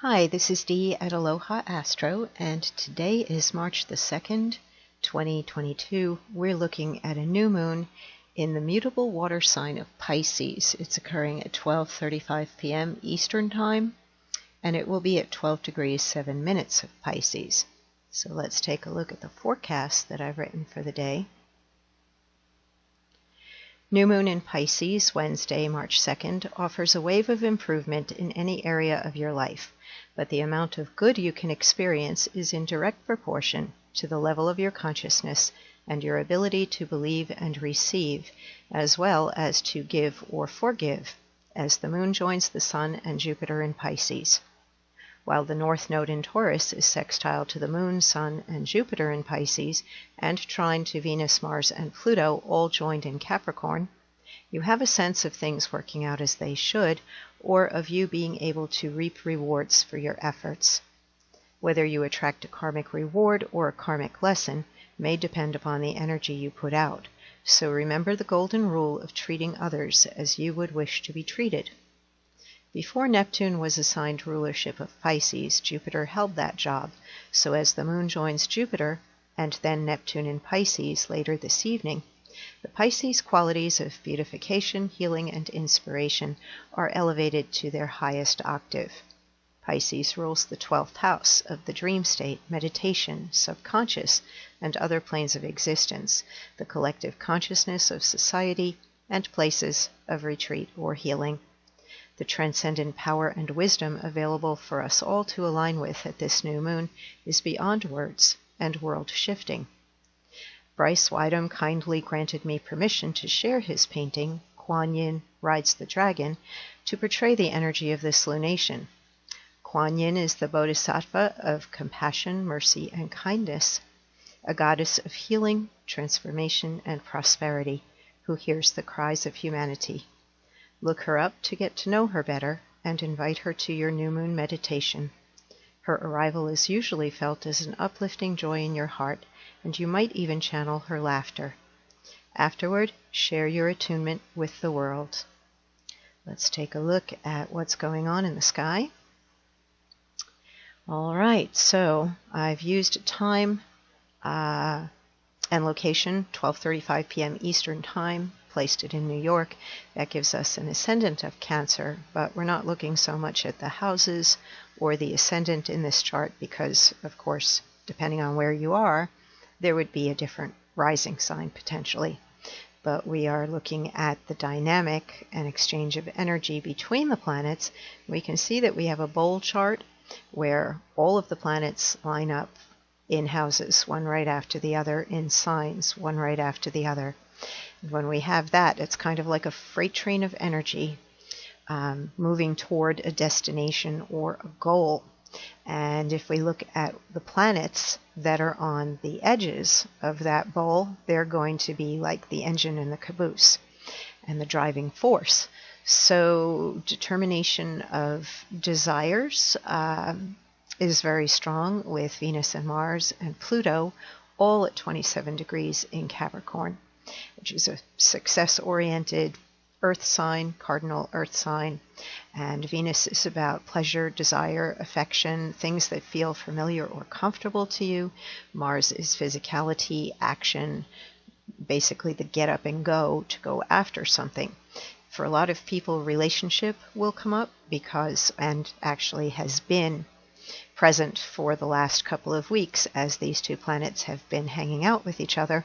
Hi, this is Dee at Aloha Astro, and today is March the 2nd, 2022. We're looking at a new moon in the mutable water sign of Pisces. It's occurring at 12:35 p.m. Eastern Time, and it will be at 12 degrees 7 minutes of Pisces. So let's take a look at the forecast that I've written for the day. New moon in Pisces, Wednesday, March 2nd, offers a wave of improvement in any area of your life, but the amount of good you can experience is in direct proportion to the level of your consciousness and your ability to believe and receive, as well as to give or forgive, as the moon joins the sun and Jupiter in Pisces. While the North Node in Taurus is sextile to the Moon, Sun, and Jupiter in Pisces, and trine to Venus, Mars, and Pluto, all joined in Capricorn, you have a sense of things working out as they should, or of you being able to reap rewards for your efforts. Whether you attract a karmic reward or a karmic lesson may depend upon the energy you put out, so remember the golden rule of treating others as you would wish to be treated. Before Neptune was assigned rulership of Pisces, Jupiter held that job, so as the moon joins Jupiter, and then Neptune in Pisces later this evening, the Pisces qualities of beautification, healing, and inspiration are elevated to their highest octave. Pisces rules the 12th house of the dream state, meditation, subconscious, and other planes of existence, the collective consciousness of society, and places of retreat or healing. The transcendent power and wisdom available for us all to align with at this new moon is beyond words and world-shifting. Bryce Wydom kindly granted me permission to share his painting, Kuan Yin Rides the Dragon, to portray the energy of this lunation. Kuan Yin is the bodhisattva of compassion, mercy, and kindness, a goddess of healing, transformation, and prosperity, who hears the cries of humanity. Look her up to get to know her better and invite her to your new moon meditation. Her arrival is usually felt as an uplifting joy in your heart, and you might even channel her laughter. Afterward, share your attunement with the world. Let's take a look at what's going on in the sky. All right, so I've used time and location, 12:35 p.m. Eastern Time, placed it in New York. That gives us an ascendant of Cancer, but we're not looking so much at the houses or the ascendant in this chart because, of course, depending on where you are, there would be a different rising sign potentially. But we are looking at the dynamic and exchange of energy between the planets. We can see that we have a bowl chart where all of the planets line up in houses, one right after the other, in signs, one right after the other. When we have that, it's kind of like a freight train of energy moving toward a destination or a goal. And if we look at the planets that are on the edges of that bowl, they're going to be like the engine and the caboose and the driving force. So determination of desires is very strong with Venus and Mars and Pluto all at 27 degrees in Capricorn, which is a success-oriented earth sign, cardinal earth sign. And Venus is about pleasure, desire, affection, things that feel familiar or comfortable to you. Mars is physicality, action, basically the get up and go to go after something. For a lot of people, relationship will come up because, and actually has been present for the last couple of weeks as these two planets have been hanging out with each other.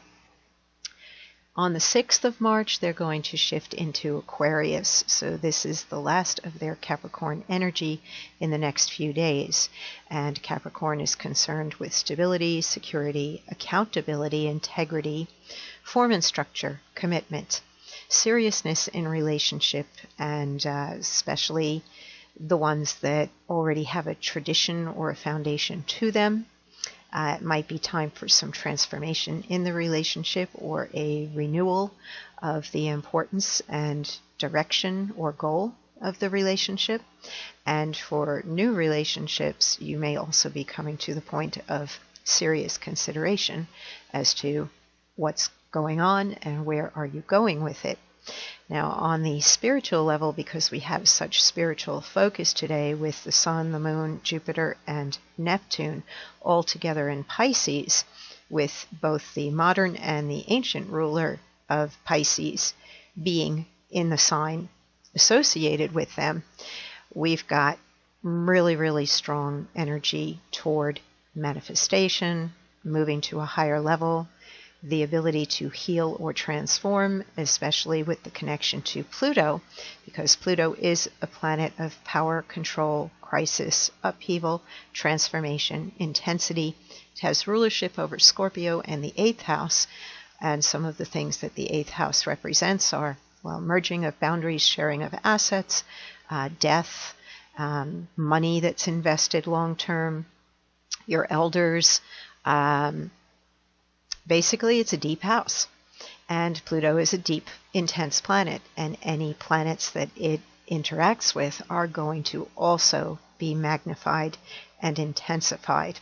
On the 6th of March, they're going to shift into Aquarius, so this is the last of their Capricorn energy in the next few days. And Capricorn is concerned with stability, security, accountability, integrity, form and structure, commitment, seriousness in relationship, and especially the ones that already have a tradition or a foundation to them. It might be time for some transformation in the relationship or a renewal of the importance and direction or goal of the relationship. And for new relationships, you may also be coming to the point of serious consideration as to what's going on and where are you going with it. Now, on the spiritual level, because we have such spiritual focus today with the Sun, the Moon, Jupiter, and Neptune all together in Pisces, with both the modern and the ancient ruler of Pisces being in the sign associated with them, we've got really, really strong energy toward manifestation, moving to a higher level, the ability to heal or transform, especially with the connection to Pluto, because Pluto is a planet of power, control, crisis, upheaval, transformation, intensity. It has rulership over Scorpio and the 8th house, and some of the things that the 8th house represents are, well, merging of boundaries, sharing of assets, death, money that's invested long term, your elders. Basically, it's a deep house, and Pluto is a deep, intense planet, and any planets that it interacts with are going to also be magnified and intensified.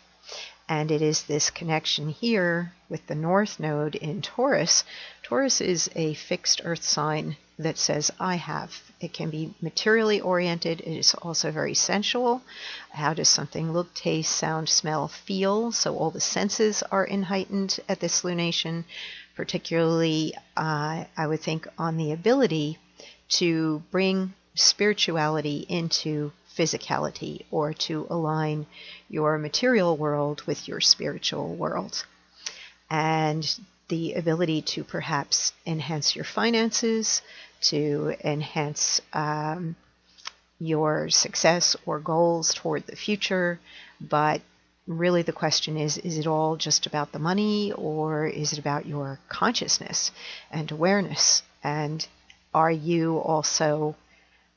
And it is this connection here with the North Node in Taurus. Taurus is a fixed Earth sign that says, I have. It can be materially oriented. It is also very sensual. How does something look, taste, sound, smell, feel? So all the senses are heightened at this lunation, particularly, I would think, on the ability to bring spirituality into physicality, or to align your material world with your spiritual world. And the ability to perhaps enhance your finances, to enhance your success or goals toward the future. But really the question is it all just about the money, or is it about your consciousness and awareness? And are you also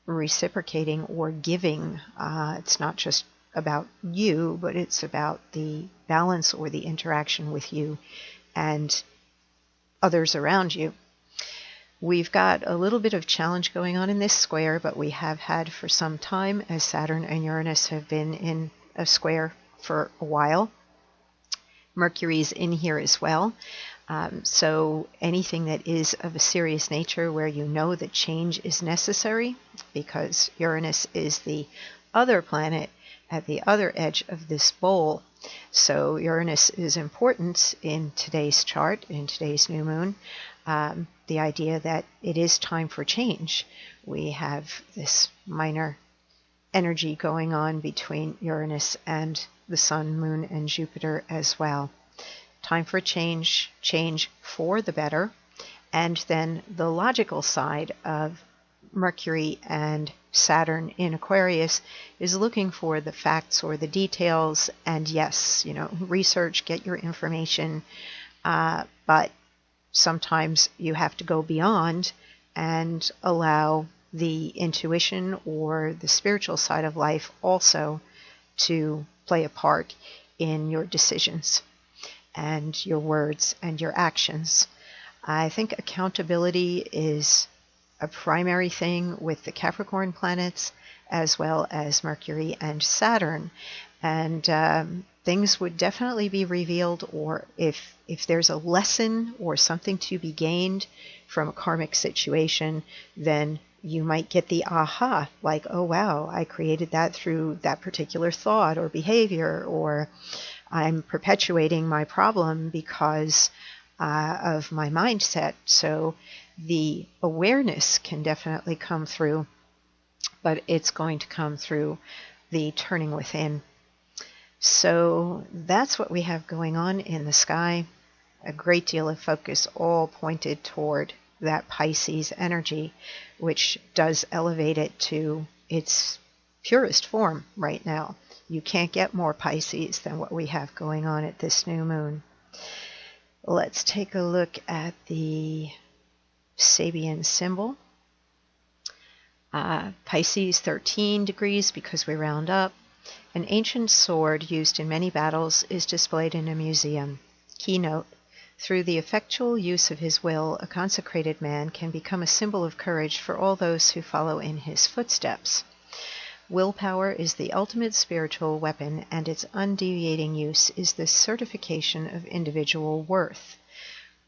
reciprocating or giving? It's not just about you, but it's about the balance or the interaction with you and others around you. We've got a little bit of challenge going on in this square, but we have had for some time, as Saturn and Uranus have been in a square for a while. Mercury's in here as well. So anything that is of a serious nature where you know that change is necessary, because Uranus is the other planet at the other edge of this bowl. So Uranus is important in today's chart, in today's new moon. The idea that it is time for change. We have this minor energy going on between Uranus and the Sun, Moon, and Jupiter as well. Time for change, change for the better. And then the logical side of Mercury and Saturn in Aquarius is looking for the facts or the details. And yes, research, get your information, but sometimes you have to go beyond and allow the intuition or the spiritual side of life also to play a part in your decisions and your words and your actions. I think accountability is a primary thing with the Capricorn planets, as well as Mercury and Saturn. And things would definitely be revealed, or if there's a lesson or something to be gained from a karmic situation, then you might get the aha, like, oh wow, I created that through that particular thought or behavior, or I'm perpetuating my problem because of my mindset. So the awareness can definitely come through, but it's going to come through the turning within. So that's what we have going on in the sky. A great deal of focus all pointed toward that Pisces energy, which does elevate it to its purest form right now. You can't get more Pisces than what we have going on at this new moon. Let's take a look at the Sabian symbol. Pisces 13 degrees because we round up. An ancient sword used in many battles is displayed in a museum. Keynote: through the effectual use of his will, a consecrated man can become a symbol of courage for all those who follow in his footsteps. Willpower is the ultimate spiritual weapon, and its undeviating use is the certification of individual worth.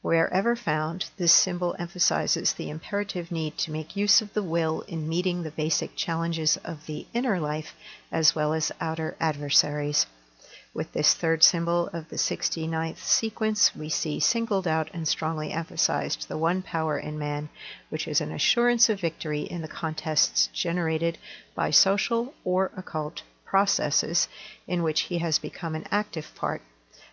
Wherever found, this symbol emphasizes the imperative need to make use of the will in meeting the basic challenges of the inner life as well as outer adversaries. With this third symbol of the 69th sequence, we see singled out and strongly emphasized the one power in man, which is an assurance of victory in the contests generated by social or occult processes in which he has become an active part.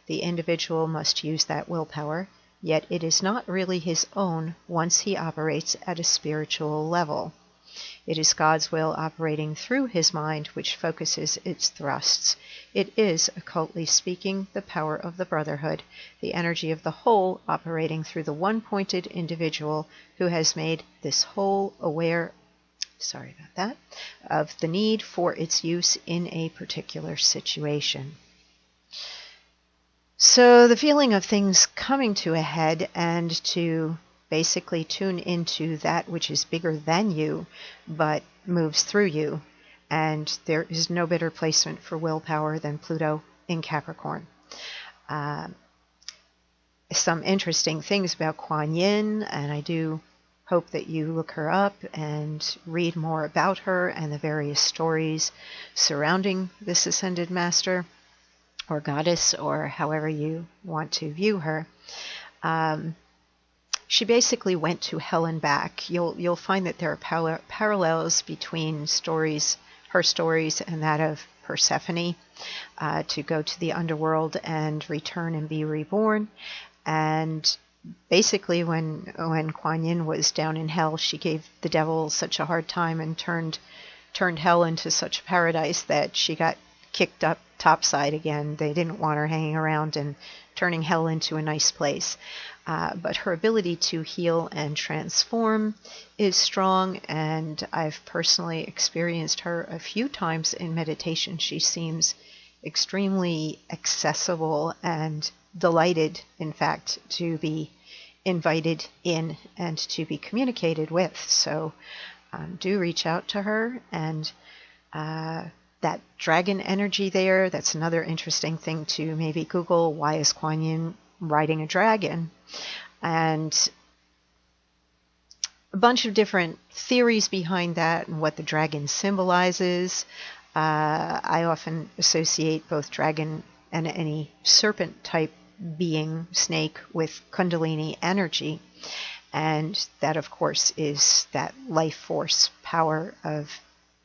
The individual must use that willpower, yet it is not really his own once he operates at a spiritual level. It is God's will operating through his mind which focuses its thrusts. It is, occultly speaking, the power of the brotherhood, the energy of the whole operating through the one-pointed individual who has made this whole aware, of the need for its use in a particular situation. So the feeling of things coming to a head and to basically tune into that which is bigger than you, but moves through you. And there is no better placement for willpower than Pluto in Capricorn. Some interesting things about Kuan Yin, and I do hope that you look her up and read more about her and the various stories surrounding this ascended master or goddess, or however you want to view her. She basically went to hell and back. You'll find that there are parallels between her stories and that of Persephone, to go to the underworld and return and be reborn. And basically when Kuan Yin was down in hell, she gave the devil such a hard time and turned hell into such a paradise that she got kicked up topside again. They didn't want her hanging around and turning hell into a nice place. But her ability to heal and transform is strong, and I've personally experienced her a few times in meditation. She seems extremely accessible and delighted, in fact, to be invited in and to be communicated with. So do reach out to her. And that dragon energy there, that's another interesting thing to maybe Google. Why is Kuan Yin riding a dragon? And a bunch of different theories behind that and what the dragon symbolizes. I often associate both dragon and any serpent type being, snake, with Kundalini energy. And that, of course, is that life force power of,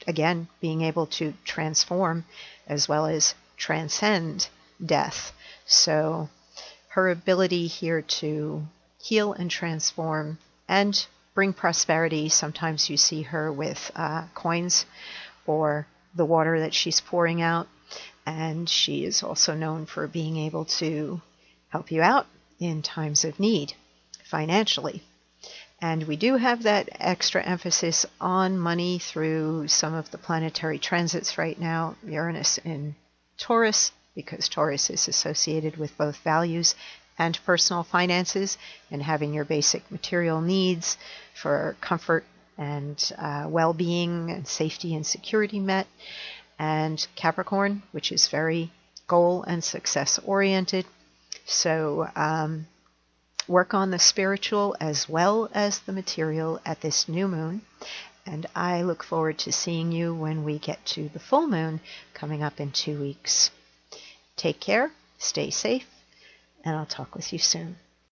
again, being able to transform as well as transcend death. So her ability here to heal and transform and bring prosperity. Sometimes you see her with coins or the water that she's pouring out. And she is also known for being able to help you out in times of need financially. And we do have that extra emphasis on money through some of the planetary transits right now. Uranus in Taurus, because Taurus is associated with both values and personal finances and having your basic material needs for comfort and well-being and safety and security met. And Capricorn, which is very goal and success oriented. So work on the spiritual as well as the material at this new moon. And I look forward to seeing you when we get to the full moon coming up in 2 weeks. Take care, stay safe, and I'll talk with you soon.